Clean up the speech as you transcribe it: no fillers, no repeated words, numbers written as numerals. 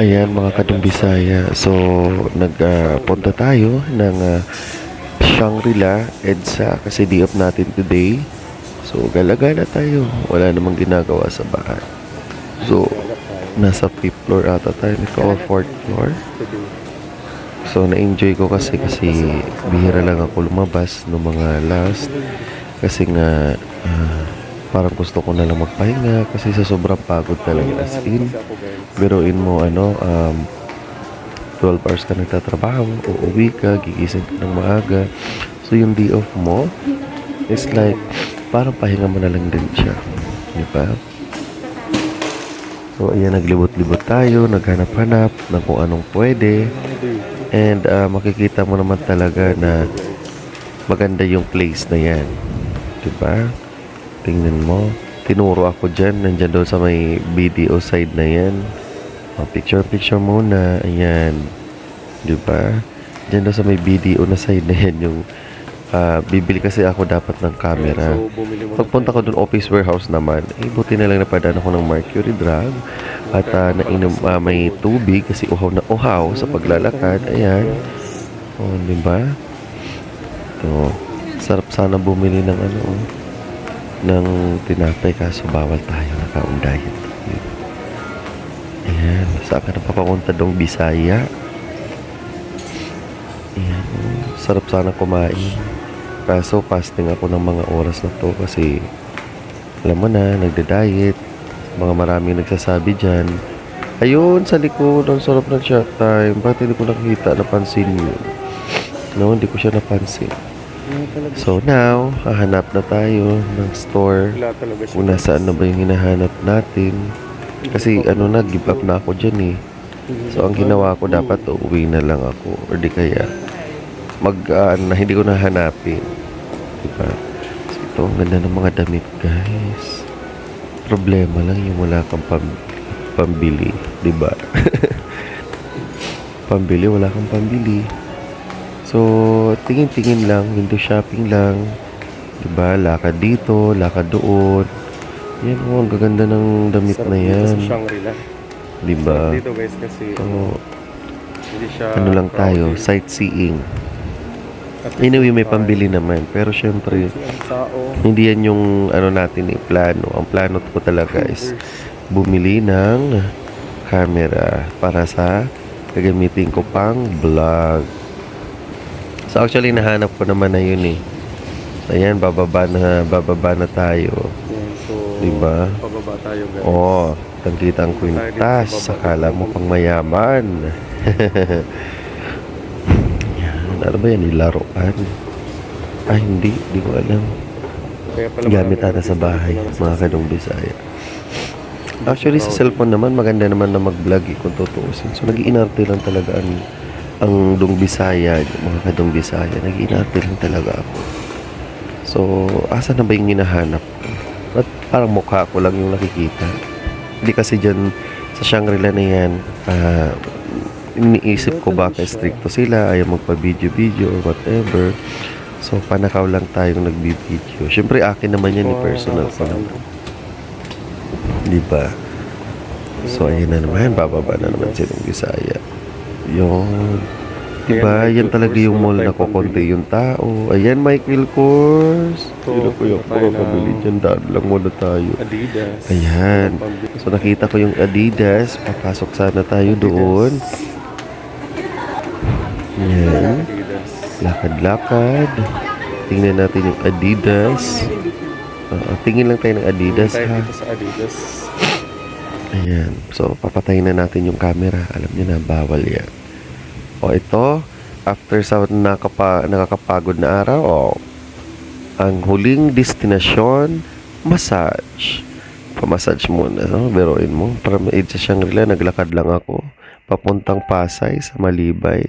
Ayan mga kadong Bisaya. So, nagpunta tayo ng Shangri-La, EDSA kasi day off natin today. So, gala-gala tayo. Wala namang ginagawa sa bahay. So, nasa 5th floor ata tayo nito o 4th floor. So, na-enjoy ko kasi bihira lang ako lumabas no mga last. Kasi nga, parang gusto ko na lang magpahinga kasi sa sobrang pagod talaga as in. Biruin mo 12 hours ka nagtatrabaho, uuwi ka, gigising ka ng maaga. So yung day off mo, it's like parang pahinga mo na lang din siya. Di ba? So ayan, naglibot-libot tayo, naghanap-hanap ng kung anong pwede. And makikita mo naman talaga na maganda yung place na yan. Di ba? Tingnan mo. Tinuro ako dyan. Nandyan doon sa may BDO side na yan. Picture muna. Ayan. Diba? Diyan doon sa may BDO na side na yan yung bibili kasi ako dapat ng camera. Pagpunta ko doon, office warehouse naman. Buti na lang napadaan ako ng Mercury Drug. At nainom may tubig kasi uhaw na uhaw sa paglalakad. Ayan. O, diba? Ito. Sarap sana bumili ng ng tinapay kaso bawal tayo, naka-on diet. Ayan, saan ka na papapunta dong Bisaya? Ayan, sarap sana kumain. Kaso fasting ako ng mga oras na to kasi alam mo na, nagda-diet. Mga maraming nagsasabi dyan. Ayun, sa likod, ang sarap ng shot time. Bakit hindi ko nakita, napansin yun? No, hindi ko siya napansin. So now, hahanap na tayo ng store kung nasaan na ba yung hinahanap natin. Kasi give up na ako dyan eh. So ang ginawa ko, dapat uuwi na lang ako. Or di kaya, hindi ko nahanapin. Diba? So ito, ang ganda ng mga damit guys. Problema lang yung wala kang pambili. Diba? Pambili, wala kang pambili. So, tingin-tingin lang, window shopping lang. Diba? Lakad dito, lakad doon. Yan o, ang gaganda ng damit na yan. Sa Shangri-La. Diba? Dito guys kasi hindi siya lang tayo, sightseeing. Anyway, may pambili naman. Pero syempre, hindi yan yung natin plano. Ang plano ko talaga is bumili ng camera para sa gagamitin ko pang vlog. So actually nahanap ko naman na yun eh. So ayan, bababa na tayo. So, diba? Pababa tayo guys. Oo, tangkita ang kwintas. Sakala mo pang mayaman. Yan, ano ba yan? Nilaruan? Hindi ko alam. Gamit ata sa bahay, mga kadong Bisaya. Actually sa cellphone naman, maganda naman na mag-vlog kung tutuusin. So nag-iinarte lang talaga ang Dong Bisaya, mga kadong Bisaya, nag-iinarte lang talaga ako. So, asa na ba yung hinahanap? At parang mukha ko lang yung nakikita. Hindi kasi dyan sa Shangri-La na yan, iniisip ko baka stricto sila, ayaw magpa-video or whatever. So, panakaw lang tayong nagbi-video. Siyempre, akin naman yan, personal ko lang. Diba? So, ayun na naman, bababa na naman silang Bisaya. Yun. Diba? Yan talaga yung mall na kukunti yung tao. Ayan, Michael Kors. Sino ko yung pabili dyan. Daan lang muna tayo. Adidas. Ayan. So, nakita ko yung Adidas. Papasok sana tayo doon. Ayan. Lakad-lakad. Tingnan natin yung Adidas. Tingin lang tayo ng Adidas, ha? Sa Adidas. Ayan. So, papatayin na natin yung camera. Alam niyo na, bawal yan. O, ito, after sa nakakapagod na araw, ang huling destinasyon, massage. Pa-massage muna, no? Biruin mo. Para sa Shangri-La, naglakad lang ako. Papuntang Pasay sa Malibay.